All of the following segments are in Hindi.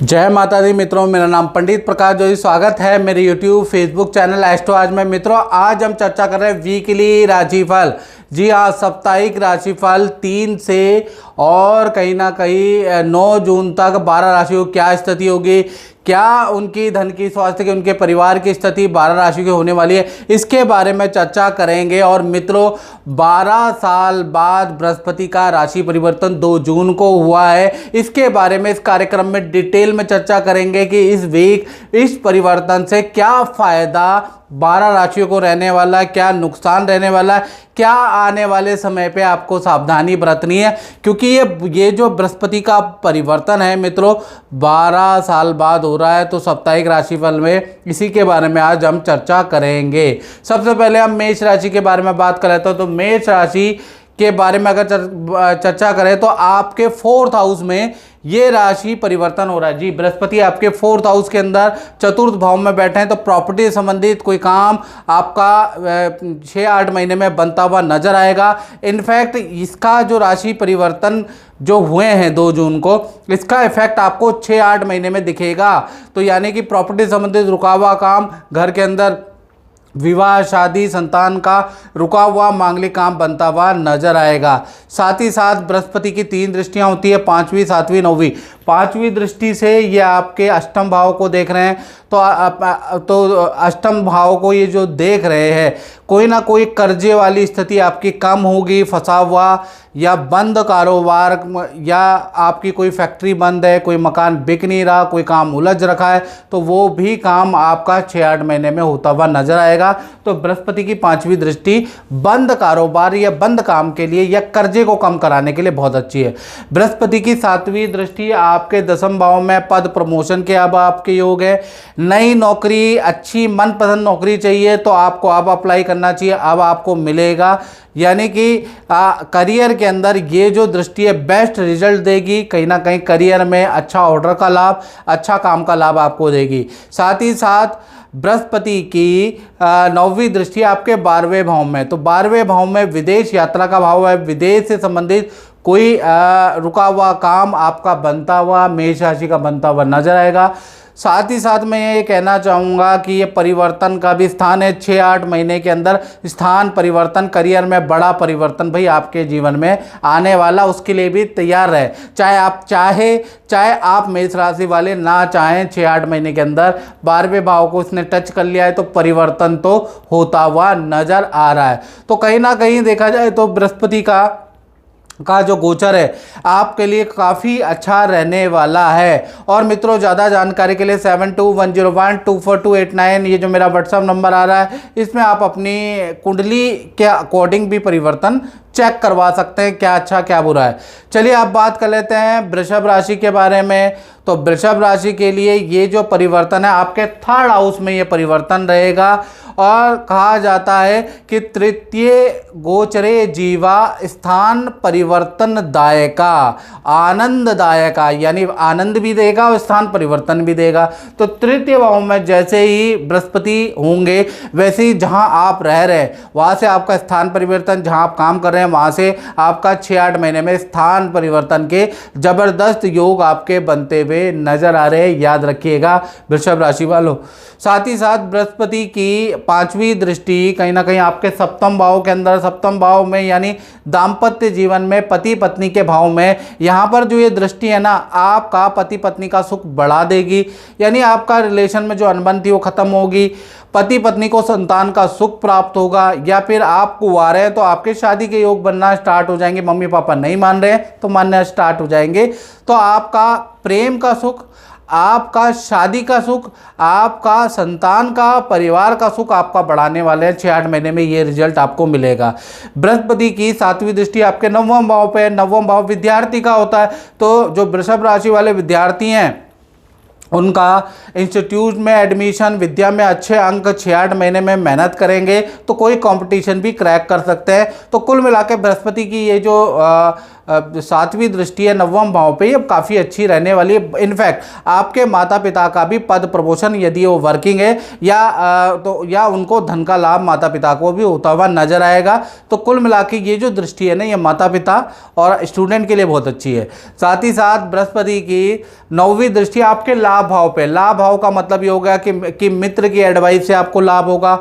जय माता दी मित्रों, मेरा नाम पंडित प्रकाश जोशी। स्वागत है मेरे यूट्यूब फेसबुक चैनल एस्ट्रो आज में। मित्रों, आज हम चर्चा कर रहे हैं वीकली राशिफल। जी हाँ, साप्ताहिक राशिफल 3 से और कहीं ना कहीं 9 जून तक 12 राशियों की क्या स्थिति होगी, क्या उनकी धन की, स्वास्थ्य की, उनके परिवार की स्थिति 12 राशि की होने वाली है, इसके बारे में चर्चा करेंगे। और मित्रों, 12 साल बाद बृहस्पति का राशि परिवर्तन 2 जून को हुआ है। इसके बारे में इस कार्यक्रम में डिटेल में चर्चा करेंगे कि इस वीक इस परिवर्तन से क्या फायदा 12 राशियों को रहने वाला है, क्या नुकसान रहने वाला है, क्या आने वाले समय पे आपको सावधानी बरतनी है, क्योंकि ये जो बृहस्पति का परिवर्तन है मित्रों 12 साल बाद हो रहा है। तो साप्ताहिक राशिफल में इसी के बारे में आज हम चर्चा करेंगे। सबसे पहले हम मेष राशि के बारे में बात कर लेते हैं। तो मेष राशि के बारे में अगर चर्चा करें तो आपके 4th हाउस में ये राशि परिवर्तन हो रहा है। जी, बृहस्पति आपके 4th हाउस के अंदर चतुर्थ भाव में बैठे हैं। तो प्रॉपर्टी संबंधित कोई काम आपका 6-8 महीने में बनता हुआ नजर आएगा। इनफैक्ट इसका जो राशि परिवर्तन जो हुए हैं 2 जून को, इसका इफेक्ट आपको 6-8 महीने में दिखेगा। तो यानी कि प्रॉपर्टी संबंधित रुका हुआ काम, घर के अंदर विवाह, शादी, संतान का रुका हुआ मांगलिक काम बनता हुआ नजर आएगा। साथ ही साथ बृहस्पति की 3 दृष्टियां होती है, 5वीं, 7वीं, 9वीं। 5वीं दृष्टि से ये आपके अष्टम भाव को देख रहे हैं। तो अष्टम भाव को ये जो देख रहे हैं, कोई ना कोई कर्जे वाली स्थिति आपकी कम होगी, फंसा हुआ या बंद कारोबार, या आपकी कोई फैक्ट्री बंद है, कोई मकान बिक नहीं रहा, कोई काम उलझ रखा है, तो वो भी काम आपका 6-8 महीने में होता हुआ नजर आएगा। तो बृहस्पति की 5वीं दृष्टि बंद कारोबार या बंद काम के लिए या कर्जे को कम कराने के लिए बहुत अच्छी है। बृहस्पति की 7वीं दृष्टि आपके 10वें भाव में पद प्रमोशन के अब आपके योग है। नई नौकरी, अच्छी मनपसंद नौकरी चाहिए तो आपको अब अप्लाई करना चाहिए, अब आपको मिलेगा। यानी कि करियर के अंदर ये जो दृष्टि है बेस्ट रिजल्ट देगी। कहीं ना कहीं करियर में अच्छा ऑर्डर का लाभ, अच्छा काम का लाभ आपको देगी। साथ ही साथ बृहस्पति की 9वीं दृष्टि आपके 12वें भाव में। तो 12वें भाव में विदेश यात्रा का भाव है। विदेश से संबंधित कोई रुका हुआ काम आपका बनता हुआ, मेष राशि का बनता हुआ नजर आएगा। साथ ही साथ मैं ये कहना चाहूँगा कि ये परिवर्तन का भी स्थान है। 6-8 महीने के अंदर स्थान परिवर्तन, करियर में बड़ा परिवर्तन भाई आपके जीवन में आने वाला, उसके लिए भी तैयार रहे। चाहे आप मेष राशि वाले ना चाहें, 6-8 महीने के अंदर 12वें भाव को इसने टच कर लिया है तो परिवर्तन तो होता हुआ नजर आ रहा है। तो कहीं ना कहीं देखा जाए तो बृहस्पति का जो गोचर है आपके लिए काफ़ी अच्छा रहने वाला है। और मित्रों, ज़्यादा जानकारी के लिए 7210124289 ये जो मेरा व्हाट्सएप नंबर आ रहा है, इसमें आप अपनी कुंडली के अकॉर्डिंग भी परिवर्तन चेक करवा सकते हैं, क्या अच्छा क्या बुरा है। चलिए अब बात कर लेते हैं वृषभ राशि के बारे में। तो वृषभ राशि के लिए ये जो परिवर्तन है आपके 3rd हाउस में ये परिवर्तन रहेगा। और कहा जाता है कि तृतीय गोचरे जीवा स्थान परिवर्तन दायका, आनंददायका, यानी आनंद भी देगा और स्थान परिवर्तन भी देगा। तो तृतीय भाव में जैसे ही बृहस्पति होंगे, वैसे ही जहां आप रह रहे हैं वहां से आपका स्थान परिवर्तन, जहां आप काम कर रहे हैं वहां से आपका 6-8 महीने में स्थान परिवर्तन के जबरदस्त योग आपके बनते हुए नजर आ रहे हैं। याद रखिएगा वृषभ राशि वालों। साथ ही साथ बृहस्पति की 5वीं दृष्टि कहीं ना कहीं आपके 7वें भाव के अंदर, 7वें भाव में यानी दाम्पत्य जीवन में, पति पत्नी के भाव में, यहाँ पर जो ये दृष्टि है ना आपका पति पत्नी का सुख बढ़ा देगी। यानी आपका रिलेशन में जो अनबन थी वो खत्म होगी। पति पत्नी को संतान का सुख प्राप्त होगा, या फिर आप कुंवारे हैं तो आपके शादी के योग बनना स्टार्ट हो जाएंगे। मम्मी पापा नहीं मान रहे हैं तो मानना स्टार्ट हो जाएंगे। तो आपका प्रेम का सुख, आपका शादी का सुख, आपका संतान का, परिवार का सुख आपका बढ़ाने वाले हैं। 6-8 महीने में ये रिजल्ट आपको मिलेगा। बृहस्पति की 7वीं दृष्टि आपके 9वें भाव पे, 9वां भाव विद्यार्थी का होता है। तो जो वृषभ राशि वाले विद्यार्थी हैं उनका इंस्टीट्यूट में एडमिशन, विद्या में अच्छे अंक 6-8 महीने में मेहनत करेंगे तो कोई कंपटीशन भी क्रैक कर सकते हैं। तो कुल मिलाकर बृहस्पति की ये जो सातवीं दृष्टि है नवम भाव पे, ये काफ़ी अच्छी रहने वाली है। इनफैक्ट आपके माता पिता का भी पद प्रमोशन यदि वो वर्किंग है या उनको धन का लाभ माता पिता को भी होता हुआ नजर आएगा। तो कुल मिला के ये जो दृष्टि है ना, ये माता पिता और स्टूडेंट के लिए बहुत अच्छी है। साथ ही साथ बृहस्पति की 9वीं दृष्टि आपके लाभ भाव पे, लाभ भाव का मतलब ये होगा कि मित्र की एडवाइस से आपको लाभ होगा।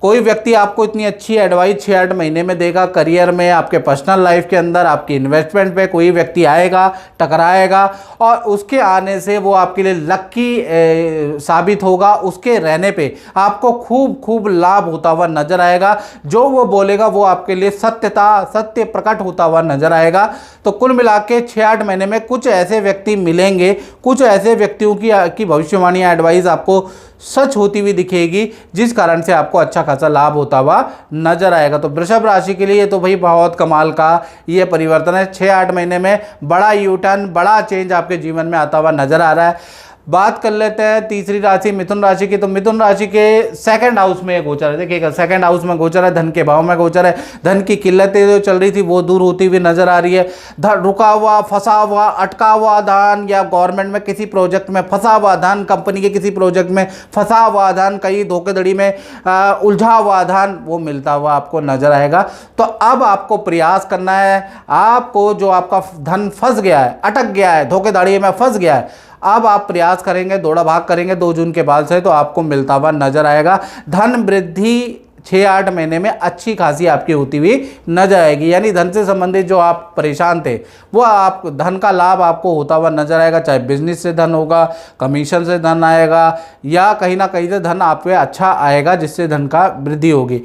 कोई व्यक्ति आपको इतनी अच्छी एडवाइस 6-8 महीने में देगा, करियर में, आपके पर्सनल लाइफ के अंदर, आपकी इन्वेस्टमेंट पे कोई व्यक्ति आएगा, टकराएगा और उसके आने से वो आपके लिए लक्की साबित होगा। उसके रहने पे आपको खूब लाभ होता हुआ नजर आएगा। जो वो बोलेगा वो आपके लिए सत्य प्रकट होता हुआ नजर आएगा। तो कुल मिला के 6-8 महीने में कुछ ऐसे व्यक्ति मिलेंगे, कुछ ऐसे व्यक्तियों की भविष्यवाणी एडवाइस आपको सच होती हुई दिखेगी, जिस कारण से आपको अच्छा खासा लाभ होता हुआ नजर आएगा। तो वृषभ राशि के लिए तो भाई बहुत कमाल का ये परिवर्तन है। 6-8 महीने में बड़ा यू टर्न, बड़ा चेंज आपके जीवन में आता हुआ नजर आ रहा है। बात कर लेते हैं तीसरी राशि मिथुन राशि की। तो मिथुन राशि के सेकंड हाउस में गोचर है। देखिएगा, सेकंड हाउस में गोचर है, धन के भाव में गोचर है। धन की किल्लतें जो चल रही थी वो दूर होती हुई नजर आ रही है। रुका हुआ, फंसा हुआ, अटका हुआ धन, या गवर्नमेंट में किसी प्रोजेक्ट में फंसा हुआ धन, कंपनी के किसी प्रोजेक्ट में फंसा हुआ धन, कहीं धोखाधड़ी में उलझा हुआ धन, वो मिलता हुआ आपको नजर आएगा। तो अब आपको प्रयास करना है। आपको जो आपका धन फंस गया है, अटक गया है, धोखाधड़ी में फंस गया है, अब आप प्रयास करेंगे, दौड़ा भाग करेंगे 2 जून के बाद से, तो आपको मिलता हुआ नजर आएगा। धन वृद्धि 6-8 महीने में अच्छी खासी आपकी होती हुई नजर आएगी। यानी धन से संबंधित जो आप परेशान थे, वो आप धन का लाभ आपको होता हुआ नजर आएगा। चाहे बिजनेस से धन होगा, कमीशन से धन आएगा, या कहीं ना कहीं से धन आप पे अच्छा आएगा, जिससे धन का वृद्धि होगी।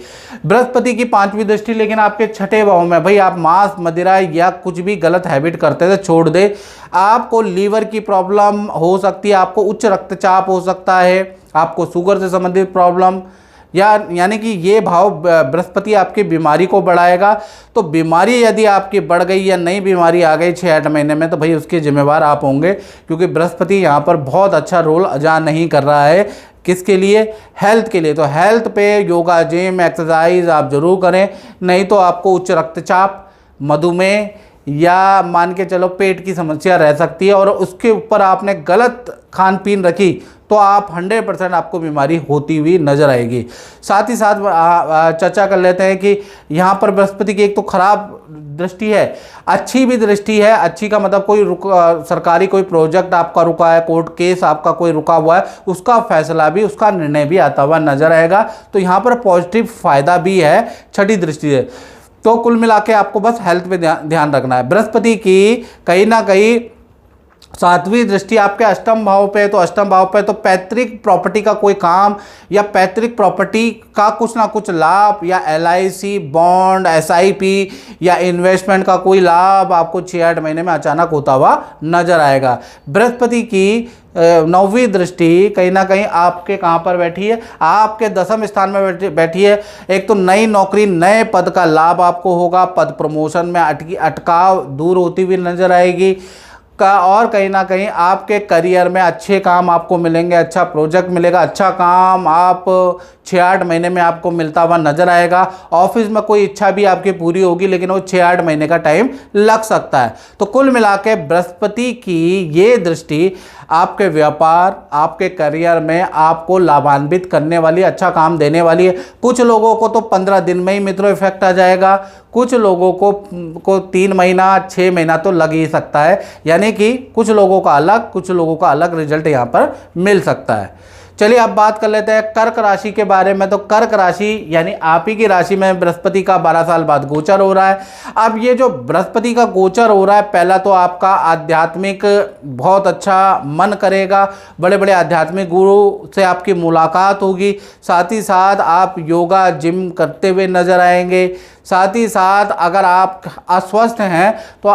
बृहस्पति की 5वीं दृष्टि लेकिन आपके 6ठे भाव में। भाई आप मांस, मदिरा या कुछ भी गलत हैबिट करते थे, छोड़ दे। आपको लीवर की प्रॉब्लम हो सकती है, आपको उच्च रक्तचाप हो सकता है, आपको शुगर से संबंधित प्रॉब्लम, यानी कि ये भाव बृहस्पति आपकी बीमारी को बढ़ाएगा। तो बीमारी यदि आपकी बढ़ गई या नई बीमारी आ गई 6-8 महीने में, तो भाई उसके जिम्मेवार आप होंगे, क्योंकि बृहस्पति यहाँ पर बहुत अच्छा रोल अदा नहीं कर रहा है। किसके लिए? हेल्थ के लिए। तो हेल्थ पे योगा, जिम, एक्सरसाइज आप जरूर करें, नहीं तो आपको उच्च रक्तचाप, मधुमेह या मान के चलो पेट की समस्या रह सकती है। और उसके ऊपर आपने गलत खान पीन रखी तो आप 100% आपको बीमारी होती हुई नजर आएगी। साथ ही साथ चर्चा कर लेते हैं कि यहाँ पर बृहस्पति की एक तो खराब दृष्टि है, अच्छी भी दृष्टि है। अच्छी का मतलब कोई सरकारी कोई प्रोजेक्ट आपका रुका है, कोर्ट केस आपका कोई रुका हुआ है, उसका फैसला भी, उसका निर्णय भी आता हुआ नजर आएगा। तो यहाँ पर पॉजिटिव फायदा भी है 6ठी दृष्टि से। तो कुल मिला के आपको बस हेल्थ पे ध्यान रखना है। बृहस्पति की कहीं ना कहीं 7वीं दृष्टि आपके अष्टम भाव पे, तो अष्टम भाव पे तो पैतृक प्रॉपर्टी का कोई काम या पैतृक प्रॉपर्टी का कुछ ना कुछ लाभ, या LIC, बॉन्ड, SIP या इन्वेस्टमेंट का कोई लाभ आपको 6-8 महीने में अचानक होता हुआ नजर आएगा। बृहस्पति की 9वीं दृष्टि कहीं ना कहीं आपके कहाँ पर बैठी है? आपके 10वें स्थान में बैठी है। एक तो नई नौकरी, नए पद का लाभ आपको होगा, पद प्रमोशन में अटकाव दूर होती हुई नजर आएगी और कहीं ना कहीं आपके करियर में अच्छे काम आपको मिलेंगे, अच्छा प्रोजेक्ट मिलेगा, अच्छा काम आप 6-8 महीने में आपको मिलता हुआ नजर आएगा। ऑफिस में कोई इच्छा भी आपकी पूरी होगी, लेकिन वो 6-8 महीने का टाइम लग सकता है। तो कुल मिला के बृहस्पति की ये दृष्टि आपके व्यापार, आपके करियर में आपको लाभान्वित करने वाली, अच्छा काम देने वाली है। कुछ लोगों को तो 15 दिन में ही मित्रों इफेक्ट आ जाएगा, कुछ लोगों को 3 महीना 6 महीना तो लग ही सकता है। यानी कि कुछ लोगों का अलग, कुछ लोगों का अलग रिजल्ट यहाँ पर मिल सकता है। चलिए अब बात कर लेते हैं कर्क राशि के बारे में। तो कर्क राशि यानी आप ही की राशि में बृहस्पति का 12 साल बाद गोचर हो रहा है। अब ये जो बृहस्पति का गोचर हो रहा है, पहला तो आपका आध्यात्मिक बहुत अच्छा मन करेगा, बड़े बड़े आध्यात्मिक गुरु से आपकी मुलाकात होगी। साथ ही साथ आप योगा, जिम करते हुए नजर आएंगे। साथ ही साथ अगर आप अस्वस्थ हैं तो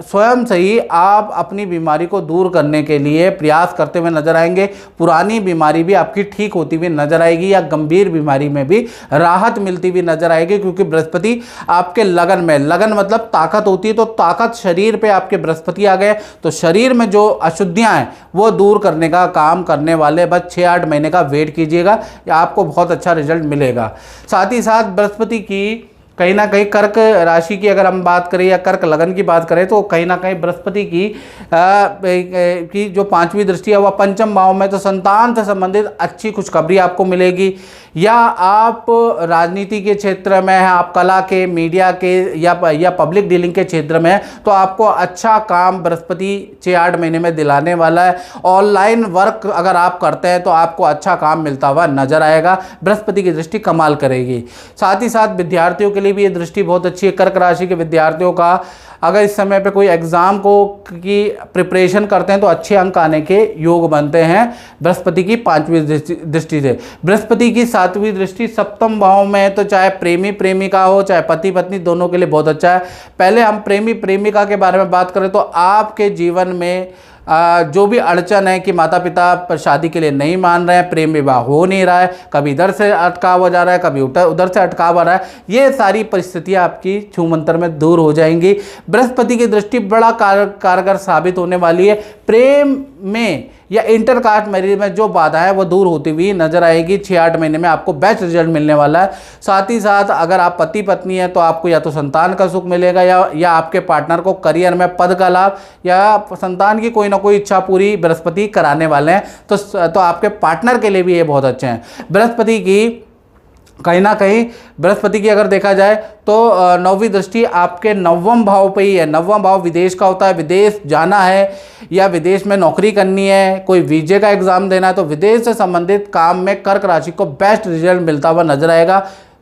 स्वयं से ही आप अपनी बीमारी को दूर करने के लिए प्रयास करते हुए नजर आएंगे। पुरानी बीमारी भी आपकी ठीक होती हुई नजर आएगी, या गंभीर बीमारी में भी राहत मिलती हुई नजर आएगी, क्योंकि बृहस्पति आपके लगन में, लगन मतलब ताकत होती है, तो ताकत शरीर पे आपके बृहस्पति आ गए, तो शरीर में जो अशुद्धियां हैं वो दूर करने का काम करने वाले। बस 6-8 महीने का वेट कीजिएगा, आपको बहुत अच्छा रिजल्ट मिलेगा। साथ ही साथ बृहस्पति की कहीं ना कहीं कर्क राशि की अगर हम बात करें या कर्क लगन की बात करें तो कहीं ना कहीं बृहस्पति की जो 5वीं दृष्टि है वह पंचम भाव में, तो संतान से संबंधित अच्छी खुशखबरी आपको मिलेगी। या आप राजनीति के क्षेत्र में हैं, आप कला के, मीडिया के या पब्लिक डीलिंग के क्षेत्र में हैं, तो आपको अच्छा काम बृहस्पति 6-8 महीने में दिलाने वाला है। ऑनलाइन वर्क अगर आप करते हैं तो आपको अच्छा काम मिलता हुआ नजर आएगा। बृहस्पति की दृष्टि कमाल करेगी। साथ ही साथ विद्यार्थियों के लिए भी ये दृष्टि बहुत अच्छी है। कर्क राशि के विद्यार्थियों का अगर इस समय पे कोई एग्जाम की प्रिपरेशन करते हैं तो अच्छे अंक आने के योग बनते हैं बृहस्पति की 5वीं दृष्टि से। बृहस्पति की 7वीं दृष्टि सप्तम भाव में है, तो चाहे प्रेमी प्रेमिका हो, चाहे पति पत्नी, दोनों के लिए बहुत अच्छा है। पहले हम प्रेमी प्रेमिका के बारे में बात करें तो आपके जीवन में जो भी अड़चन है कि माता पिता शादी के लिए नहीं मान रहे हैं, प्रेम विवाह हो नहीं रहा है, कभी इधर से अटकाव हो जा रहा है, कभी उधर से अटकाव आ रहा है, ये सारी परिस्थितियां आपकी छू मंत्र में दूर हो जाएंगी। बृहस्पति की दृष्टि बड़ा कारगर साबित होने वाली है। प्रेम में या इंटरकास्ट मैरिज में जो बाधा है वो दूर होती हुई नजर आएगी। 6-8 महीने में आपको बेस्ट रिजल्ट मिलने वाला है। साथ ही साथ अगर आप पति पत्नी हैं तो आपको या तो संतान का सुख मिलेगा या आपके पार्टनर को करियर में पद का लाभ या संतान की कोई ना कोई इच्छा पूरी बृहस्पति कराने वाले हैं, तो आपके पार्टनर के लिए भी ये बहुत अच्छे हैं। बृहस्पति की कहीं ना कहीं बृहस्पति की अगर देखा जाए तो 9वीं दृष्टि आपके 9वें भाव पे ही है। 9वां भाव विदेश का होता है। विदेश जाना है या विदेश में नौकरी करनी है, कोई वीजे का एग्जाम देना है, तो विदेश से संबंधित काम में कर्क राशि को बेस्ट रिजल्ट मिलता हुआ नजर आएगा।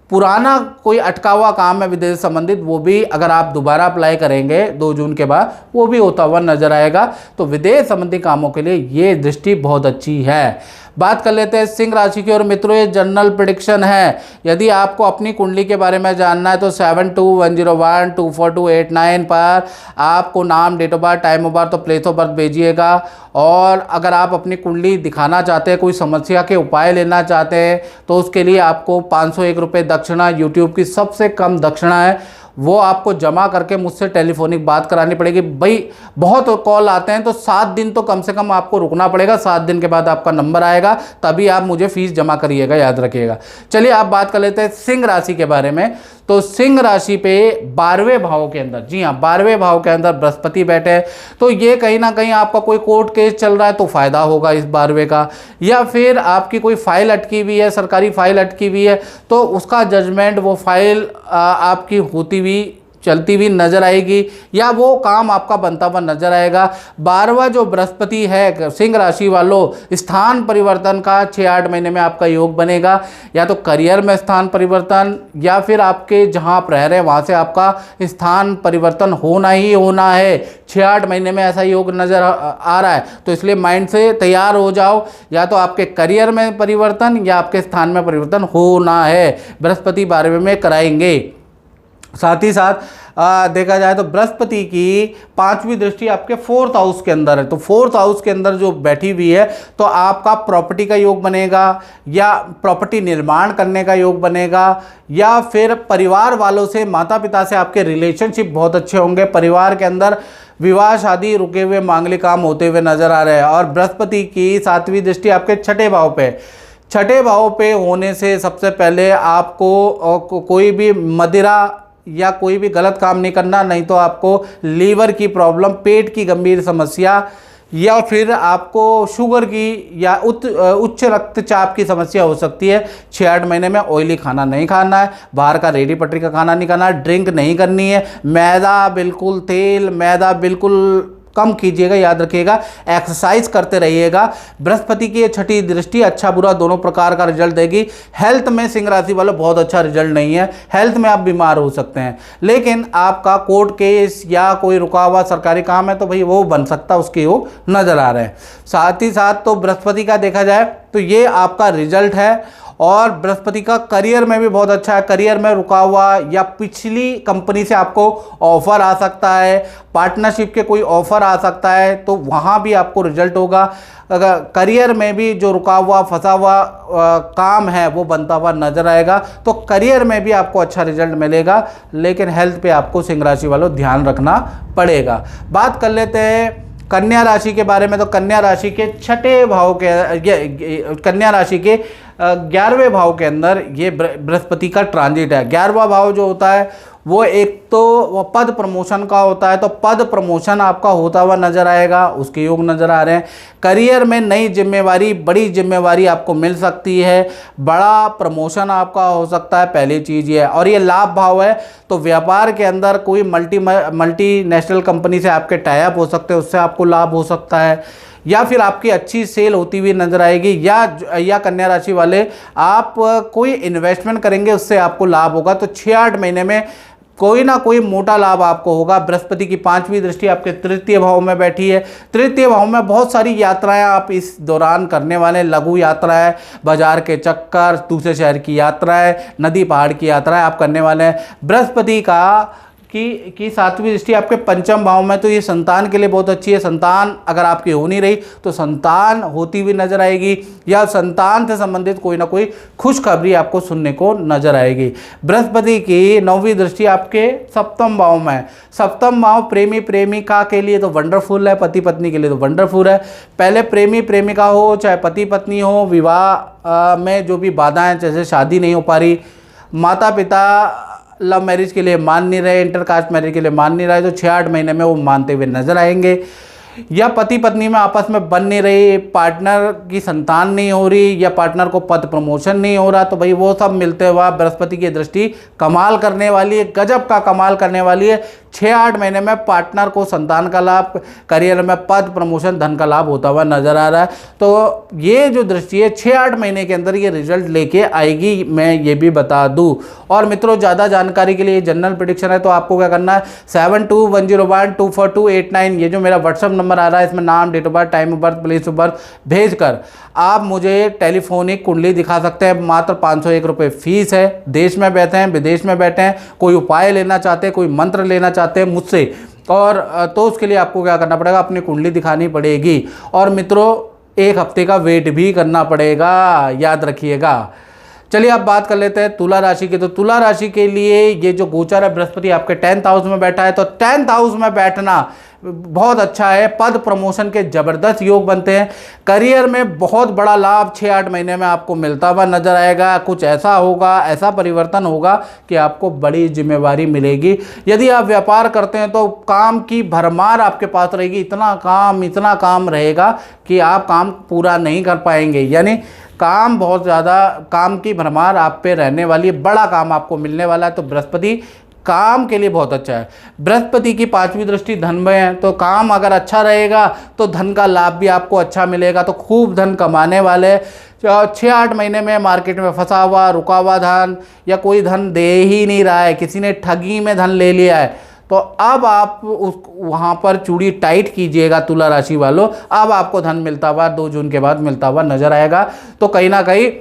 पुराना कोई अटका हुआ काम है विदेश संबंधित, वो भी अगर आप दोबारा अप्लाई करेंगे 2 जून के बाद, वो भी होता हुआ नजर आएगा। तो विदेश संबंधी कामों के लिए ये दृष्टि बहुत अच्छी है। बात कर लेते हैं सिंह राशि की। और मित्रों, ये जनरल प्रेडिक्शन है। यदि आपको अपनी कुंडली के बारे में जानना है तो 7210124289 पर आपको नाम, date of birth, time of birth और प्लेस ऑफ बर्थ भेजिएगा। और अगर आप अपनी कुंडली दिखाना चाहते हैं, कोई समस्या के उपाय लेना चाहते हैं, तो उसके लिए आपको 501 रुपये दक्षिणा, यूट्यूब की सबसे कम दक्षिणा है, वो आपको जमा करके मुझसे टेलीफोनिक बात करानी पड़ेगी। भाई बहुत कॉल आते हैं तो 7 दिन तो कम से कम आपको रुकना पड़ेगा। 7 दिन के बाद आपका नंबर आएगा, तभी आप मुझे फीस जमा करिएगा, याद रखिएगा। चलिए आप बात कर लेते हैं सिंह राशि के बारे में। तो सिंह राशि पे 12वें भाव के अंदर, जी हाँ 12वें भाव के अंदर बृहस्पति बैठे हैं, तो ये कहीं ना कहीं आपका कोई कोर्ट केस चल रहा है तो फायदा होगा इस 12वें का। या फिर आपकी कोई फाइल अटकी हुई है, सरकारी फाइल अटकी हुई है, तो उसका जजमेंट, वो फाइल आपकी होती हुई चलती हुई नजर आएगी या वो काम आपका बनता हुआ नजर आएगा। 12वां जो बृहस्पति है सिंह राशि वालों, स्थान परिवर्तन का 6-8 महीने में आपका योग बनेगा। या तो करियर में स्थान परिवर्तन या फिर आपके जहां आप रह रहे हैं वहां से आपका स्थान परिवर्तन होना ही होना है। 6-8 महीने में ऐसा योग नजर आ रहा है, तो इसलिए माइंड से तैयार हो जाओ। या तो आपके करियर में परिवर्तन या आपके स्थान में परिवर्तन होना है, बृहस्पति 12वें में कराएंगे। साथ ही साथ देखा जाए तो बृहस्पति की 5वीं दृष्टि आपके 4th हाउस के अंदर है। तो 4th हाउस के अंदर जो बैठी हुई है, तो आपका प्रॉपर्टी का योग बनेगा या प्रॉपर्टी निर्माण करने का योग बनेगा, या फिर परिवार वालों से, माता पिता से आपके रिलेशनशिप बहुत अच्छे होंगे। परिवार के अंदर विवाह, शादी, रुके हुए मांगलिक काम होते हुए नजर आ रहे हैं। और बृहस्पति की 7वीं दृष्टि आपके 6ठे भाव पे, 6ठे भाव पे होने से सबसे पहले आपको कोई भी मदिरा या कोई भी गलत काम नहीं करना, नहीं तो आपको लीवर की प्रॉब्लम, पेट की गंभीर समस्या, या फिर आपको शुगर की या उच्च रक्तचाप की समस्या हो सकती है। 6-8 महीने में ऑयली खाना नहीं खाना है, बाहर का रेडी पटरी का खाना नहीं खाना है, ड्रिंक नहीं करनी है, मैदा बिल्कुल, तेल मैदा बिल्कुल कम कीजिएगा, याद रखिएगा। एक्सरसाइज करते रहिएगा। बृहस्पति की 6ठी दृष्टि अच्छा बुरा दोनों प्रकार का रिजल्ट देगी। हेल्थ में सिंह राशि वालों बहुत अच्छा रिजल्ट नहीं है, हेल्थ में आप बीमार हो सकते हैं, लेकिन आपका कोर्ट केस या कोई रुका हुआ सरकारी काम है तो भाई वो बन सकता है, उसके वो नजर आ रहे हैं। साथ ही साथ तो बृहस्पति का देखा जाए तो ये आपका रिजल्ट है। और बृहस्पति का करियर में भी बहुत अच्छा है। करियर में रुका हुआ या पिछली कंपनी से आपको ऑफर आ सकता है, पार्टनरशिप के कोई ऑफर आ सकता है, तो वहाँ भी आपको रिजल्ट होगा। अगर करियर में भी जो रुका हुआ फंसा हुआ काम है वो बनता हुआ नजर आएगा, तो करियर में भी आपको अच्छा रिजल्ट मिलेगा। लेकिन हेल्थ पे आपको सिंह राशि वालों ध्यान रखना पड़ेगा। बात कर लेते हैं कन्या राशि के बारे में। तो कन्या राशि के 6ठे भाव के, कन्या राशि के 11वें भाव के अंदर ये बृहस्पति का ट्रांजिट है। 11वां भाव जो होता है वो एक तो वो पद प्रमोशन का होता है, तो पद प्रमोशन आपका होता हुआ नजर आएगा, उसके योग नजर आ रहे हैं। करियर में नई जिम्मेवारी, बड़ी जिम्मेवारी आपको मिल सकती है, बड़ा प्रमोशन आपका हो सकता है, पहली चीज़ ये है। और ये लाभ भाव है, तो व्यापार के अंदर कोई मल्टीनेशनल कंपनी से आपके टाई अप हो सकते हैं, उससे आपको लाभ हो सकता है, या फिर आपकी अच्छी सेल होती हुई नजर आएगी, या कन्या राशि वाले आप कोई इन्वेस्टमेंट करेंगे उससे आपको लाभ होगा। तो 6-8 महीने में कोई ना कोई मोटा लाभ आपको होगा। बृहस्पति की 5वीं दृष्टि आपके तृतीय भाव में बैठी है। तृतीय भाव में बहुत सारी यात्राएं आप इस दौरान करने वाले, लघु यात्राएं, बाजार के चक्कर, दूसरे शहर की यात्राएं, नदी पहाड़ की यात्राएं आप करने वाले हैं। बृहस्पति की 7वीं दृष्टि आपके पंचम भाव में, तो ये संतान के लिए बहुत अच्छी है। संतान अगर आपकी हो नहीं रही तो संतान होती हुई नजर आएगी, या संतान से संबंधित कोई ना कोई खुशखबरी आपको सुनने को नजर आएगी। बृहस्पति की 9वीं दृष्टि आपके सप्तम भाव में है। सप्तम भाव प्रेमी प्रेमिका के लिए तो वंडरफुल है, पति पत्नी के लिए तो वंडरफुल है। पहले प्रेमी प्रेमिका हो, चाहे पति पत्नी हो, विवाह में जो भी बाधाएं, जैसे शादी नहीं हो पा रही, माता पिता लव मैरिज के लिए मान नहीं रहे, इंटरकास्ट मैरिज के लिए मान नहीं रहे, तो 6-8 महीने में वो मानते हुए नजर आएंगे। या पति पत्नी में आपस में बन नहीं रही, पार्टनर की संतान नहीं हो रही, या पार्टनर को पद प्रमोशन नहीं हो रहा, तो भाई वो सब मिलते हुआ बृहस्पति की दृष्टि कमाल करने वाली है, गजब का कमाल करने वाली है। 6-8 महीने में पार्टनर को संतान का लाभ, करियर में पद प्रमोशन, धन का लाभ होता हुआ नजर आ रहा है। तो ये जो दृष्टि है 6-8 महीने के अंदर ये रिजल्ट लेके आएगी, मैं ये भी बता दूं। और मित्रों, ज़्यादा जानकारी के लिए जनरल प्रेडिक्शन है, तो आपको क्या करना है, 7210124289 ये जो मेरा व्हाट्सअप नंबर आ रहा है, इसमें नाम, date of birth, time of birth, place of birth भेजकर आप मुझे टेलीफोनिक कुंडली दिखा सकते हैं। मात्र 501 रुपये फीस है। देश में बैठे हैं, विदेश में बैठे हैं, कोई उपाय लेना चाहते हैं, कोई मंत्र लेना चाहते हैं मुझसे, और तो उसके लिए आपको क्या करना पड़ेगा, अपनी कुंडली दिखानी पड़ेगी। और मित्रों, 1 हफ्ते का वेट भी करना पड़ेगा, याद रखिएगा। चलिए अब बात कर लेते हैं तुला राशि की। तो तुला राशि के लिए ये जो गोचर है, बृहस्पति आपके 10th हाउस में बैठा है, तो 10th हाउस में बैठना बहुत अच्छा है। पद प्रमोशन के जबरदस्त योग बनते हैं। करियर में बहुत बड़ा लाभ 6-8 महीने में आपको मिलता हुआ नजर आएगा। कुछ ऐसा होगा, ऐसा परिवर्तन होगा कि आपको बड़ी जिम्मेवारी मिलेगी। यदि आप व्यापार करते हैं तो काम की भरमार आपके पास रहेगी, इतना काम रहेगा कि आप काम पूरा नहीं कर पाएंगे। यानी काम बहुत ज़्यादा, काम की भरमार आप पे रहने वाली है, बड़ा काम आपको मिलने वाला है। तो बृहस्पति काम के लिए बहुत अच्छा है। बृहस्पति की 5वीं दृष्टि धन में है, तो काम अगर अच्छा रहेगा तो धन का लाभ भी आपको अच्छा मिलेगा, तो खूब धन कमाने वाले। 6-8 महीने में मार्केट में फंसा हुआ, रुका हुआ धन, या कोई धन दे ही नहीं रहा है, किसी ने ठगी में धन ले लिया है, तो अब आप वहाँ पर चूड़ी टाइट कीजिएगा तुला राशि वालों। अब आपको धन मिलता हुआ 2 जून के बाद मिलता हुआ नजर आएगा। तो कहीं ना कहीं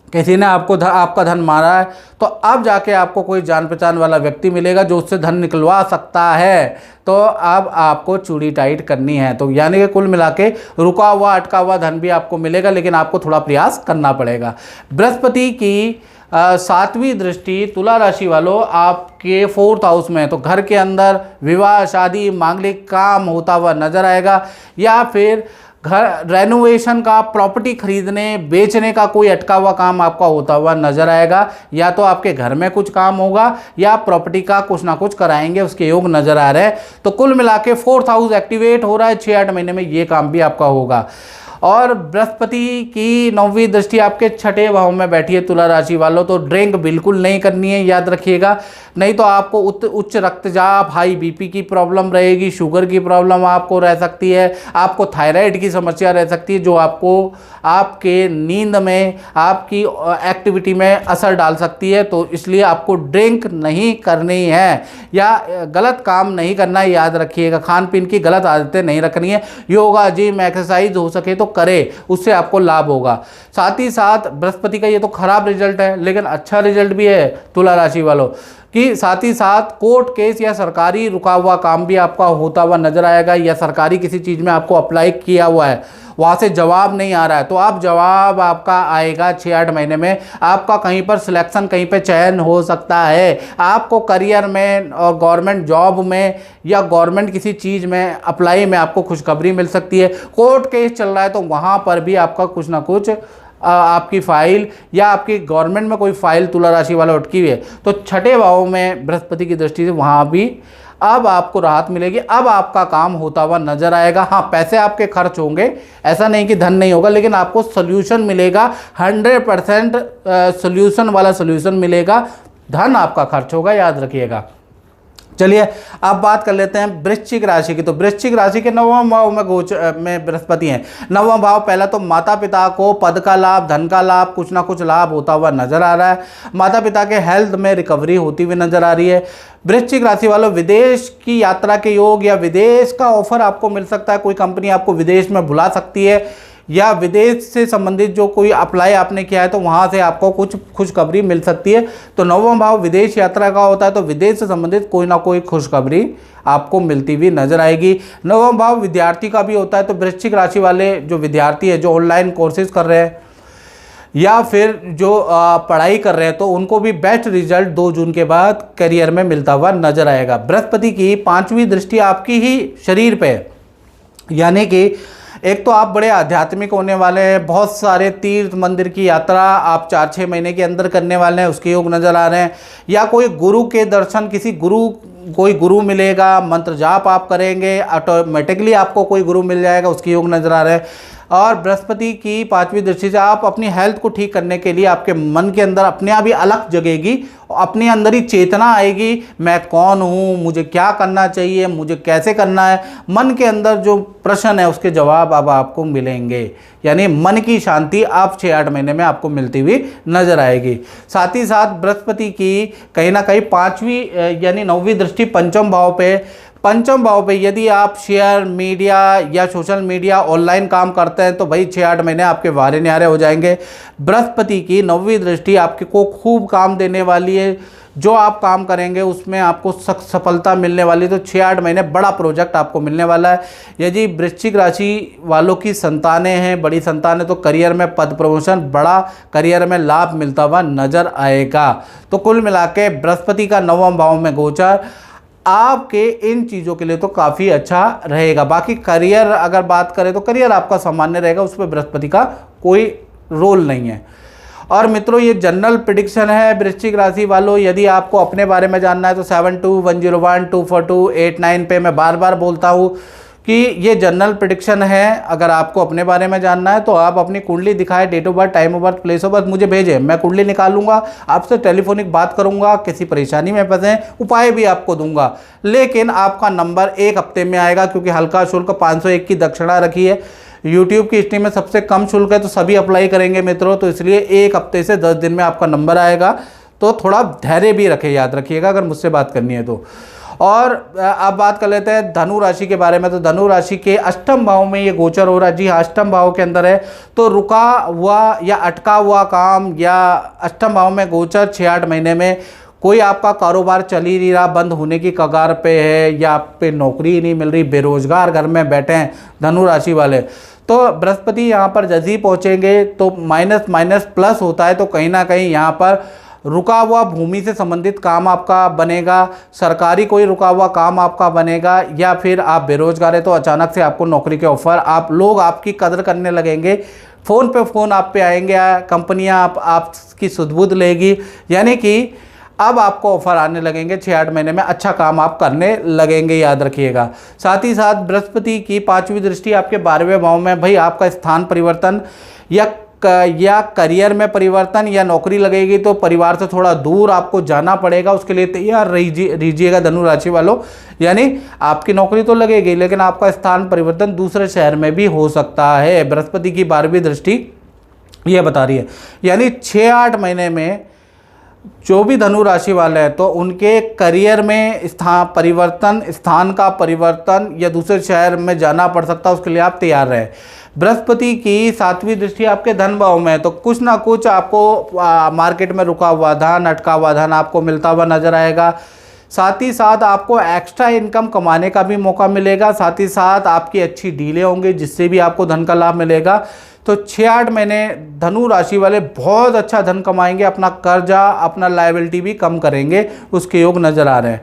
किसी ने आपका धन मारा है, तो अब जाके आपको कोई जान पहचान वाला व्यक्ति मिलेगा जो उससे धन निकलवा सकता है। तो अब आपको चूड़ी टाइट करनी है। तो यानी कि कुल मिला के रुका हुआ, अटका हुआ धन भी आपको मिलेगा, लेकिन आपको थोड़ा प्रयास करना पड़ेगा। बृहस्पति की 7वीं दृष्टि तुला राशि वालों आपके 4th हाउस में है, तो घर के अंदर विवाह, शादी, मांगलिक काम होता हुआ नजर आएगा, या फिर घर रेनोवेशन का, प्रॉपर्टी खरीदने बेचने का कोई अटका हुआ काम आपका होता हुआ नजर आएगा। या तो आपके घर में कुछ काम होगा, या प्रॉपर्टी का कुछ ना कुछ कराएंगे, उसके योग नजर आ रहे हैं। तो कुल मिला के 4th हाउस एक्टिवेट हो रहा है। 6-8 महीने में ये काम भी आपका होगा। और बृहस्पति की 9वीं दृष्टि आपके 6ठे भाव में बैठी है तुला राशि वालों, तो ड्रिंक बिल्कुल नहीं करनी है, याद रखिएगा, नहीं तो आपको उच्च रक्तचाप, हाई बीपी की प्रॉब्लम रहेगी, शुगर की प्रॉब्लम आपको रह सकती है, आपको थायराइड की समस्या रह सकती है, जो आपको आपके नींद में, आपकी एक्टिविटी में असर डाल सकती है। तो इसलिए आपको ड्रिंक नहीं करनी है, या गलत काम नहीं करना है, याद रखिएगा। खान पीन की गलत आदतें नहीं रखनी है। योगा, जिम, एक्सरसाइज हो सके तो करे, उससे आपको लाभ होगा। साथ ही साथ बृहस्पति का ये तो खराब रिजल्ट है, लेकिन अच्छा रिजल्ट भी है तुला राशि वालों कि साथ ही साथ कोर्ट केस या सरकारी रुका हुआ काम भी आपका होता हुआ नजर आएगा, या सरकारी किसी चीज़ में आपको अप्लाई किया हुआ है, वहाँ से जवाब नहीं आ रहा है, तो आप जवाब आपका आएगा 6-8 महीने में। आपका कहीं पर सिलेक्शन, कहीं पर चयन हो सकता है। आपको करियर में और गवर्नमेंट जॉब में या गवर्नमेंट किसी चीज़ में अप्लाई में आपको खुशखबरी मिल सकती है। कोर्ट केस चल रहा है तो वहाँ पर भी आपका कुछ ना कुछ आपकी फाइल या आपकी गवर्नमेंट में कोई फाइल तुला राशि वाला अटकी हुई है तो छठे भाव में बृहस्पति की दृष्टि से वहाँ भी अब आपको राहत मिलेगी। अब आपका काम होता हुआ नजर आएगा। हाँ, पैसे आपके खर्च होंगे, ऐसा नहीं कि धन नहीं होगा, लेकिन आपको सोल्यूशन मिलेगा, 100% सोल्यूशन वाला सोल्यूशन मिलेगा। धन आपका खर्च होगा, याद रखिएगा। चलिए अब बात कर लेते हैं वृश्चिक राशि की। तो वृश्चिक राशि के 9वां भाव में गोचर में बृहस्पति हैं। 9वां भाव, पहला तो माता पिता को पद का लाभ, धन का लाभ, कुछ ना कुछ लाभ होता हुआ नजर आ रहा है। माता पिता के हेल्थ में रिकवरी होती हुई नजर आ रही है। वृश्चिक राशि वालों, विदेश की यात्रा के योग या विदेश का ऑफर आपको मिल सकता है। कोई कंपनी आपको विदेश में बुला सकती है या विदेश से संबंधित जो कोई अप्लाई आपने किया है तो वहाँ से आपको कुछ खुशखबरी मिल सकती है। तो 9वां भाव विदेश यात्रा का होता है, तो विदेश से संबंधित कोई ना कोई खुशखबरी आपको मिलती हुई नजर आएगी। 9वां भाव विद्यार्थी का भी होता है, तो वृश्चिक राशि वाले जो विद्यार्थी है, जो ऑनलाइन कोर्सेज कर रहे हैं या फिर जो पढ़ाई कर रहे हैं, तो उनको भी बेस्ट रिजल्ट 2 जून के बाद करियर में मिलता हुआ नजर आएगा। बृहस्पति की 5वीं दृष्टि आपकी ही शरीर पे, यानी कि एक तो आप बड़े आध्यात्मिक होने वाले हैं, बहुत सारे तीर्थ मंदिर की यात्रा आप 4-6 महीने के अंदर करने वाले हैं, उसके योग नज़र आ रहे हैं। या कोई गुरु के दर्शन, कोई गुरु मिलेगा, मंत्र जाप आप करेंगे, ऑटोमेटिकली आपको कोई गुरु मिल जाएगा, उसके योग नज़र आ रहे हैं। और बृहस्पति की 5वीं दृष्टि से आप अपनी हेल्थ को ठीक करने के लिए आपके मन के अंदर अपने आप ही अलग जगेगी, अपने अंदर ही चेतना आएगी, मैं कौन हूँ, मुझे क्या करना चाहिए, मुझे कैसे करना है। मन के अंदर जो प्रश्न है उसके जवाब अब आपको मिलेंगे, यानी मन की शांति आप 6-8 महीने में आपको मिलती हुई नजर आएगी। साथ ही साथ बृहस्पति की कहीं ना कहीं 5वीं यानी 9वीं दृष्टि पंचम भाव पे यदि आप शेयर मीडिया या सोशल मीडिया ऑनलाइन काम करते हैं तो भाई 6-8 महीने आपके वारे न्यारे हो जाएंगे। बृहस्पति की 9वीं दृष्टि आपके को खूब काम देने वाली है। जो आप काम करेंगे उसमें आपको सफलता मिलने वाली है। तो 6-8 महीने बड़ा प्रोजेक्ट आपको मिलने वाला है। यदि वृश्चिक राशि वालों की संतानें हैं, बड़ी संतानें, तो करियर में पद प्रमोशन, बड़ा करियर में लाभ मिलता हुआ नजर आएगा। तो कुल मिला के बृहस्पति का 9वां भाव में गोचर आपके इन चीज़ों के लिए तो काफ़ी अच्छा रहेगा। बाकी करियर अगर बात करें तो करियर आपका सामान्य रहेगा, उस पर बृहस्पति का कोई रोल नहीं है। और मित्रों, ये जनरल प्रेडिक्शन है वृश्चिक राशि वालों। यदि आपको अपने बारे में जानना है तो 7210124289 पे मैं बार बार बोलता हूँ कि ये जनरल प्रेडिक्शन है। अगर आपको अपने बारे में जानना है तो आप अपनी कुंडली दिखाए, date of birth, time of birth, place of birth मुझे भेजें, मैं कुंडली निकालूंगा, आपसे टेलीफोनिक बात करूंगा, किसी परेशानी में फंसे उपाय भी आपको दूंगा। लेकिन आपका नंबर 1 हफ्ते में आएगा, क्योंकि हल्का शुल्क 501 की दक्षिणा रखी है। यूट्यूब की स्ट्रीम में सबसे कम शुल्क है, तो सभी अप्लाई करेंगे मित्रों, तो इसलिए 1 हफ्ते से 10 दिन में आपका नंबर आएगा। तो थोड़ा धैर्य भी रखें, याद रखिएगा अगर मुझसे बात करनी है तो। और अब बात कर लेते हैं धनु राशि के बारे में। तो धनु राशि के 8वें भाव में ये गोचर हो रहा है। जी हाँ, 8वें भाव के अंदर है, तो रुका हुआ या अटका हुआ काम या 8वें भाव में गोचर 6-8 महीने में कोई आपका कारोबार चल ही नहीं रहा, बंद होने की कगार पे है, या आप पे नौकरी ही नहीं मिल रही, बेरोजगार घर में बैठे हैं धनु राशि वाले, तो बृहस्पति यहाँ पर जैसे ही पहुँचेंगे तो माइनस प्लस होता है। तो कहीं ना कहीं यहाँ पर रुका हुआ भूमि से संबंधित काम आपका बनेगा, सरकारी कोई रुका हुआ काम आपका बनेगा, या फिर आप बेरोजगार है तो अचानक से आपको नौकरी के ऑफर, आप लोग आपकी कदर करने लगेंगे, फ़ोन पे फ़ोन आप पे आएंगे, कंपनियां आपकी सुध-बुध लेगी, यानी कि अब आपको ऑफर आने लगेंगे। 6-8 महीने में अच्छा काम आप करने लगेंगे, याद रखिएगा। साथ ही साथ बृहस्पति की 5वीं दृष्टि आपके 12वें भाव में, भाई आपका स्थान परिवर्तन या करियर में परिवर्तन या नौकरी लगेगी तो परिवार से थोड़ा दूर आपको जाना पड़ेगा, उसके लिए तैयार रहिएगा धनु राशि वालों। यानी आपकी नौकरी तो लगेगी, लेकिन आपका स्थान परिवर्तन दूसरे शहर में भी हो सकता है। बृहस्पति की 12वीं दृष्टि ये बता रही है। यानी 6-8 महीने में जो भी धनु राशि वाले हैं तो उनके करियर में स्थान का परिवर्तन या दूसरे शहर में जाना पड़ सकता है, उसके लिए आप तैयार रहें। बृहस्पति की 7वीं दृष्टि आपके धन भाव में है, तो कुछ ना कुछ आपको मार्केट में रुका हुआ धन, अटका हुआ धन आपको मिलता हुआ नजर आएगा। साथ ही साथ आपको एक्स्ट्रा इनकम कमाने का भी मौका मिलेगा, साथ ही साथ आपकी अच्छी डीलें होंगी जिससे भी आपको धन का लाभ मिलेगा। तो 6-8 महीने धनु राशि वाले बहुत अच्छा धन कमाएंगे, अपना कर्जा, अपना लायबिलिटी भी कम करेंगे, उसके योग नजर आ रहे हैं।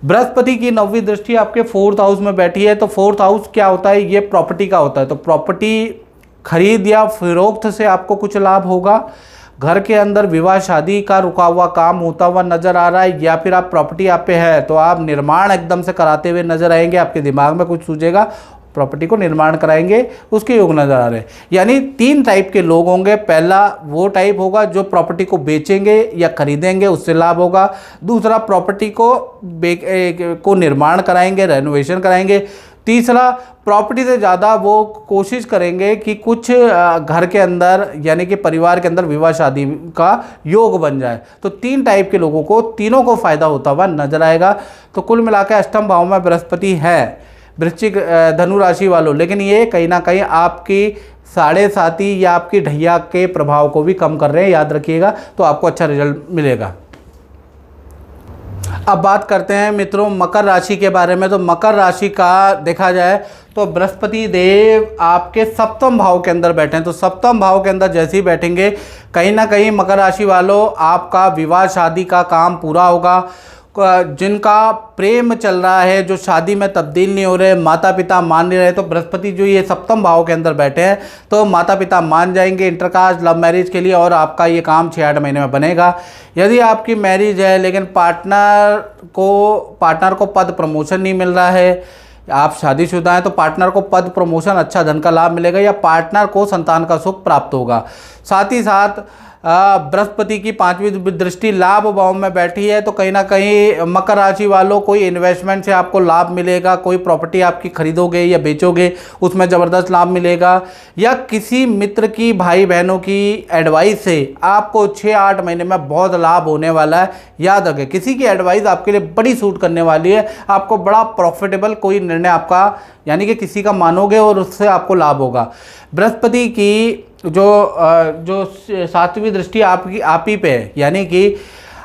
बृहस्पति की 9वीं दृष्टि आपके 4th हाउस में बैठी है, तो 4th हाउस क्या होता है, ये प्रॉपर्टी का होता है। तो प्रॉपर्टी खरीद या फिरोख्त से आपको कुछ लाभ होगा। घर के अंदर विवाह शादी का रुका हुआ काम होता हुआ नजर आ रहा है, या फिर आप प्रॉपर्टी आप पे है तो आप निर्माण एकदम से कराते हुए नजर आएंगे। आपके दिमाग में कुछ सूझेगा, प्रॉपर्टी को निर्माण कराएंगे, उसके योग नजर आ रहे हैं। यानी 3 टाइप के लोग होंगे। पहला वो टाइप होगा जो प्रॉपर्टी को बेचेंगे या खरीदेंगे, उससे लाभ होगा। दूसरा प्रॉपर्टी को निर्माण कराएंगे, रेनोवेशन कराएंगे। तीसरा प्रॉपर्टी से ज़्यादा वो कोशिश करेंगे कि कुछ घर के अंदर यानी कि परिवार के अंदर विवाह शादी का योग बन जाए। तो 3 टाइप के लोगों को, तीनों को फायदा होता हुआ नजर आएगा। तो कुल मिलाकर अष्टम भाव में बृहस्पति है वृश्चिक धनु राशि वालों, लेकिन ये कहीं ना कहीं आपकी 7.5 या आपकी ढैया के प्रभाव को भी कम कर रहे हैं, याद रखिएगा। तो आपको अच्छा रिजल्ट मिलेगा। अब बात करते हैं मित्रों मकर राशि के बारे में। तो मकर राशि का देखा जाए तो बृहस्पति देव आपके 7वें भाव के अंदर बैठे हैं। तो 7वें भाव के अंदर जैसे ही बैठेंगे, कहीं ना कहीं मकर राशि वालों आपका विवाह शादी का काम पूरा होगा। जिनका प्रेम चल रहा है, जो शादी में तब्दील नहीं हो रहे, माता पिता मान नहीं रहे, तो बृहस्पति जो ये 7वें भाव के अंदर बैठे हैं तो माता पिता मान जाएंगे इंटरकास्ट लव मैरिज के लिए, और आपका ये काम 6-8 महीने में बनेगा। यदि आपकी मैरिज है लेकिन पार्टनर को पद प्रमोशन नहीं मिल रहा है, आप शादीशुदा हैं तो पार्टनर को पद प्रमोशन, अच्छा धन का लाभ मिलेगा, या पार्टनर को संतान का सुख प्राप्त होगा। साथ ही साथ बृहस्पति की 5वीं दृष्टि लाभ भाव में बैठी है, तो कहीं ना कहीं मकर राशि वालों कोई इन्वेस्टमेंट से आपको लाभ मिलेगा। कोई प्रॉपर्टी आपकी खरीदोगे या बेचोगे, उसमें ज़बरदस्त लाभ मिलेगा। या किसी मित्र की, भाई बहनों की एडवाइस से आपको 6-8 महीने में बहुत लाभ होने वाला है। याद रखें, किसी की एडवाइस आपके लिए बड़ी सूट करने वाली है। आपको बड़ा प्रॉफिटेबल कोई निर्णय आपका, यानी कि किसी का मानोगे और उससे आपको लाभ होगा। बृहस्पति की जो 7वीं दृष्टि आपकी आप ही पे है, यानी कि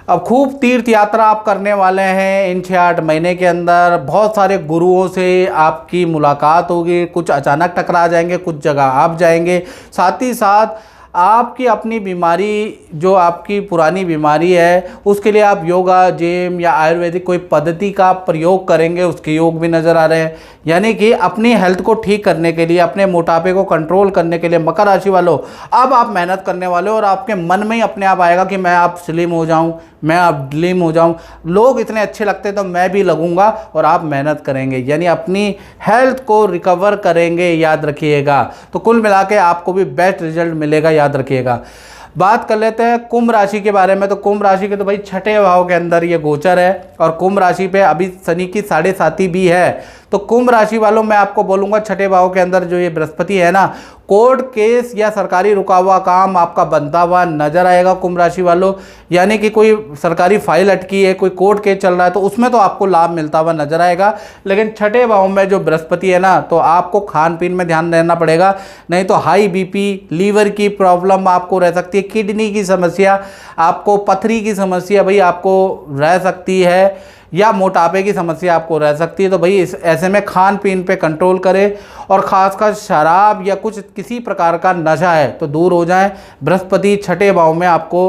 अब खूब तीर्थ यात्रा आप करने वाले हैं इन 6-8 महीने के अंदर। बहुत सारे गुरुओं से आपकी मुलाकात होगी, कुछ अचानक टकरा जाएंगे, कुछ जगह आप जाएंगे। साथ ही साथ आपकी अपनी बीमारी, जो आपकी पुरानी बीमारी है, उसके लिए आप योगा, जिम या आयुर्वेदिक कोई पद्धति का प्रयोग करेंगे, उसके योग भी नज़र आ रहे हैं। यानी कि अपनी हेल्थ को ठीक करने के लिए, अपने मोटापे को कंट्रोल करने के लिए मकर राशि वालों अब आप मेहनत करने वाले हो, और आपके मन में ही अपने आप आएगा कि मैं आप स्लिम हो जाऊं, मैं आप स्लिम हो जाऊं, लोग इतने अच्छे लगते तो मैं भी लगूंगा, और आप मेहनत करेंगे, यानी अपनी हेल्थ को रिकवर करेंगे, याद रखिएगा। तो कुल मिला के आपको भी बेस्ट रिजल्ट मिलेगा, याद रखिएगा। बात कर लेते हैं कुंभ राशि के बारे में। तो कुंभ राशि के तो भाई 6ठे भाव के अंदर ये गोचर है, और कुंभ राशि पे अभी शनि की 7.5 भी है। तो कुंभ राशि वालों मैं आपको बोलूँगा 6ठे भाव के अंदर जो ये बृहस्पति है ना, कोर्ट केस या सरकारी रुका हुआ काम आपका बनता हुआ नजर आएगा कुंभ राशि वालों। यानी कि कोई सरकारी फाइल अटकी है, कोई कोर्ट केस चल रहा है, तो उसमें तो आपको लाभ मिलता हुआ नजर आएगा। लेकिन 6ठे भाव में जो बृहस्पति है ना, तो आपको खान पीन में ध्यान देना पड़ेगा, नहीं तो हाई बीपी, लीवर की प्रॉब्लम आपको रह सकती है, किडनी की समस्या, आपको पथरी की समस्या भाई आपको रह सकती है, या मोटापे की समस्या आपको रह सकती है। तो भाई ऐसे में खान पीन पे कंट्रोल करें, और ख़ासकर शराब या कुछ किसी प्रकार का नशा है तो दूर हो जाएं। बृहस्पति 6ठे भाव में आपको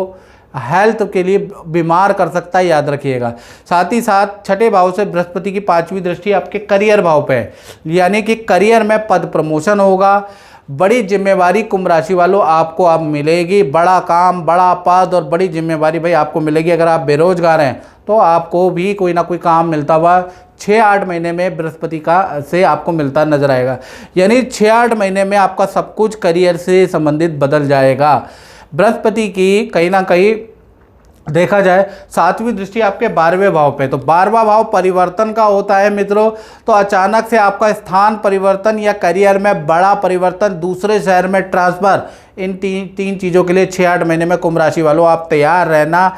हेल्थ के लिए बीमार कर सकता है, याद रखिएगा। साथ ही साथ 6ठे भाव से बृहस्पति की 5वीं दृष्टि आपके करियर भाव पे है, यानी कि करियर में पद प्रमोशन होगा। बड़ी जिम्मेवारी कुंभ राशि वालों आपको अब मिलेगी, बड़ा काम, बड़ा पद और बड़ी जिम्मेवारी भाई आपको मिलेगी। अगर आप बेरोजगार हैं तो आपको भी कोई ना कोई काम मिलता हुआ 6-8 महीने में बृहस्पति का से आपको मिलता नजर आएगा। यानी 6-8 महीने में आपका सब कुछ करियर से संबंधित बदल जाएगा। बृहस्पति की कहीं ना कहीं देखा जाए 7वीं दृष्टि आपके 12वें भाव पे, तो 12वां भाव परिवर्तन का होता है मित्रों। तो अचानक से आपका स्थान परिवर्तन या करियर में बड़ा परिवर्तन, दूसरे शहर में ट्रांसफ़र, इन तीन चीज़ों के लिए 6-8 महीने में कुंभ राशि वालों आप तैयार रहना।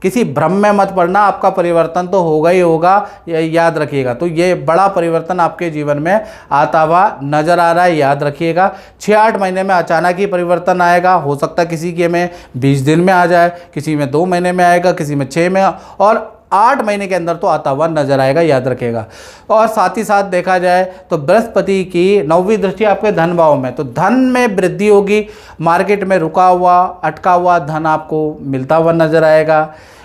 किसी भ्रम में मत पड़ना, आपका परिवर्तन तो होगा ही होगा, याद रखिएगा। तो ये बड़ा परिवर्तन आपके जीवन में आता हुआ नज़र आ रहा है, याद रखिएगा। 6-8 महीने में अचानक ही परिवर्तन आएगा। हो सकता है किसी के में 20 दिन में आ जाए, किसी में 2 महीने में आएगा, किसी में 6 में, और 8 महीने के अंदर तो आता हुआ नजर आएगा, याद रखेगा। और साथ ही साथ देखा जाए तो बृहस्पति की 9वीं दृष्टि आपके धन भाव में, तो धन में वृद्धि होगी। मार्केट में रुका हुआ, अटका हुआ धन आपको मिलता हुआ नजर आएगा।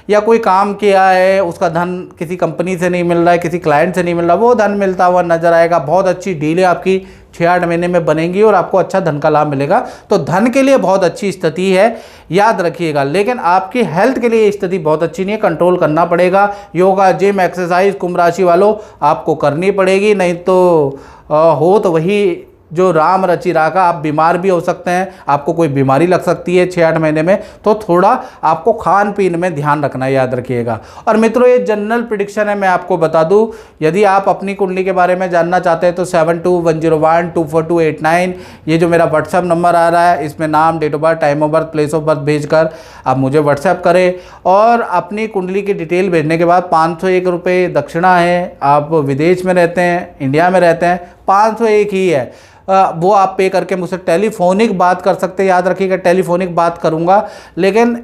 या कोई काम किया है उसका धन किसी कंपनी से नहीं मिल रहा है, किसी क्लाइंट से नहीं मिल रहा, वो धन मिलता हुआ नजर आएगा। बहुत अच्छी डीलें आपकी 6-8 महीने में बनेंगी और आपको अच्छा धन का लाभ मिलेगा। तो धन के लिए बहुत अच्छी स्थिति है, याद रखिएगा। लेकिन आपकी हेल्थ के लिए स्थिति बहुत अच्छी नहीं है, कंट्रोल करना पड़ेगा। योगा, जिम, एक्सरसाइज कुंभ राशि वालों आपको करनी पड़ेगी, नहीं तो हो तो वही जो राम रचि राखा। आप बीमार भी हो सकते हैं, आपको कोई बीमारी लग सकती है 6-8 महीने में, तो थोड़ा आपको खान पीन में ध्यान रखना है, याद रखिएगा। और मित्रों ये जनरल प्रेडिक्शन है, मैं आपको बता दूं, यदि आप अपनी कुंडली के बारे में जानना चाहते हैं तो 7210124289 ये जो मेरा व्हाट्सएप नंबर आ रहा है, इसमें नाम, date of birth, time of birth, place of birth भेजकर आप मुझे व्हाट्सएप करें। और अपनी कुंडली की डिटेल भेजने के बाद 501 रुपये दक्षिणा है। आप विदेश में रहते हैं, इंडिया में रहते हैं, 501 ही है, वो आप पे करके मुझसे टेलीफोनिक बात कर सकते हैं। याद रखिएगा टेलीफोनिक बात करूंगा, लेकिन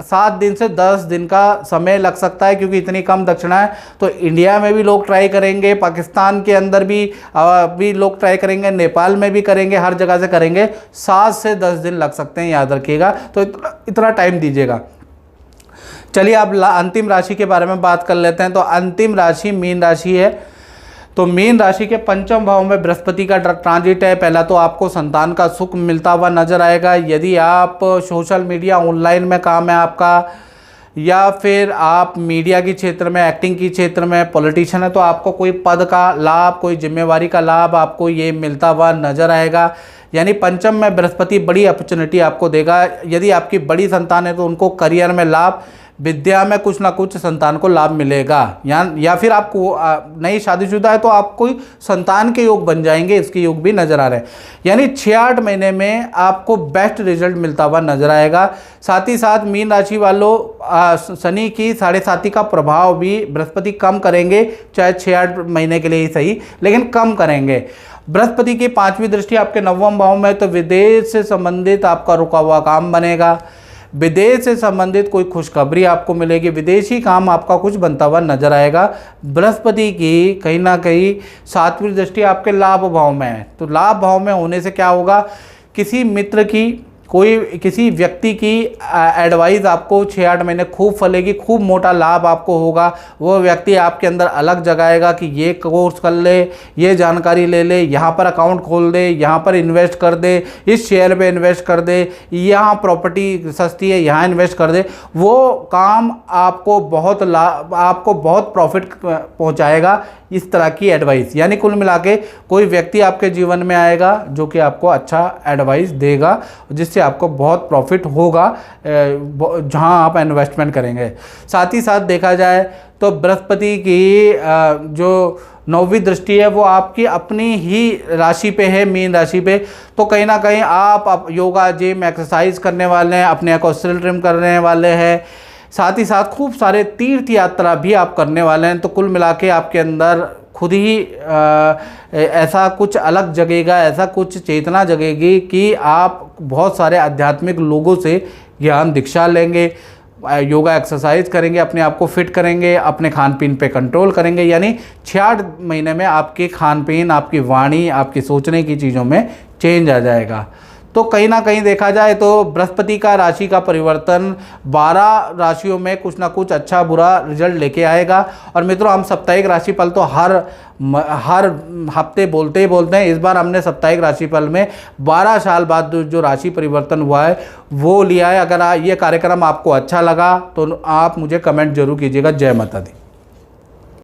7 दिन से 10 दिन का समय लग सकता है, क्योंकि इतनी कम दक्षिणा है। तो इंडिया में भी लोग ट्राई करेंगे, पाकिस्तान के अंदर भी लोग ट्राई करेंगे, नेपाल में भी करेंगे, हर जगह से करेंगे। 7 से 10 दिन लग सकते हैं, याद रखिएगा। तो इतना टाइम दीजिएगा। चलिए अब अंतिम राशि के बारे में बात कर लेते हैं। तो अंतिम राशि मीन राशि है। तो मीन राशि के पंचम भाव में बृहस्पति का ट्रांजिट है। पहला तो आपको संतान का सुख मिलता हुआ नजर आएगा। यदि आप सोशल मीडिया, ऑनलाइन में काम है आपका, या फिर आप मीडिया के क्षेत्र में, एक्टिंग के क्षेत्र में, पॉलिटिशियन है, तो आपको कोई पद का लाभ, कोई जिम्मेवारी का लाभ आपको ये मिलता हुआ नजर आएगा। यानी पंचम में बृहस्पति बड़ी अपॉर्चुनिटी आपको देगा। यदि आपकी बड़ी संतान है तो उनको करियर में लाभ, विद्या में कुछ ना कुछ संतान को लाभ मिलेगा। या फिर आपको नई शादीशुदा है तो आप कोई संतान के योग बन जाएंगे, इसके योग भी नजर आ रहे हैं। यानी 6-8 महीने में आपको बेस्ट रिजल्ट मिलता हुआ नजर आएगा। साथ ही साथ मीन राशि वालों शनि की 7.5 का प्रभाव भी बृहस्पति कम करेंगे, चाहे 6-8 महीने के लिए ही सही, लेकिन कम करेंगे। बृहस्पति की 5वीं दृष्टि आपके 9वें भाव में, तो विदेश से संबंधित आपका रुका हुआ काम बनेगा। विदेश से संबंधित कोई खुशखबरी आपको मिलेगी, विदेशी काम आपका कुछ बनता हुआ नजर आएगा। बृहस्पति की कहीं ना कहीं 7वीं दृष्टि आपके लाभ भाव में है। तो लाभ भाव में होने से क्या होगा, किसी मित्र की, किसी व्यक्ति की एडवाइस आपको 6-8 महीने खूब फलेगी, खूब मोटा लाभ आपको होगा। वो व्यक्ति आपके अंदर अलग जगाएगा कि ये कोर्स कर ले, ये जानकारी ले ले, यहाँ पर अकाउंट खोल दे, यहाँ पर इन्वेस्ट कर दे, इस शेयर पे इन्वेस्ट कर दे, यहाँ प्रॉपर्टी सस्ती है यहाँ इन्वेस्ट कर दे। वो काम आपको बहुत लाभ, आपको बहुत प्रॉफिट पहुँचाएगा, इस तरह की एडवाइस। यानी कुल मिला के कोई व्यक्ति आपके जीवन में आएगा जो कि आपको अच्छा एडवाइस देगा, जिससे आपको बहुत प्रॉफिट होगा जहां आप इन्वेस्टमेंट करेंगे। साथ ही साथ देखा जाए तो बृहस्पति की जो 9वीं दृष्टि है वो आपकी अपनी ही राशि पे है, मीन राशि पे। तो कहीं ना कहीं आप योगा, जिम, एक्सरसाइज करने वाले हैं, अपने को सेल ट्रिम करने वाले हैं, साथ ही साथ खूब सारे तीर्थ यात्रा भी आप करने वाले हैं। तो कुल मिला के आपके अंदर खुद ही ऐसा कुछ अलग जगेगा, ऐसा कुछ चेतना जगेगी कि आप बहुत सारे आध्यात्मिक लोगों से ज्ञान दीक्षा लेंगे, योगा एक्सरसाइज करेंगे, अपने आप को फिट करेंगे, अपने खान पीन पे कंट्रोल करेंगे। यानी 6-8 महीने में आपके खान पीन, आपकी वाणी, आपकी सोचने की चीज़ों में चेंज आ जाएगा। तो कहीं ना कहीं देखा जाए तो बृहस्पति का राशि का परिवर्तन 12 राशियों में कुछ ना कुछ अच्छा बुरा रिजल्ट लेके आएगा। और मित्रों, हम साप्ताहिक राशिफल तो हर हफ्ते बोलते ही बोलते हैं। इस बार हमने साप्ताहिक राशिफल में 12 साल बाद जो राशि परिवर्तन हुआ है वो लिया है। अगर ये कार्यक्रम आपको अच्छा लगा तो आप मुझे कमेंट जरूर कीजिएगा। जय माता दी।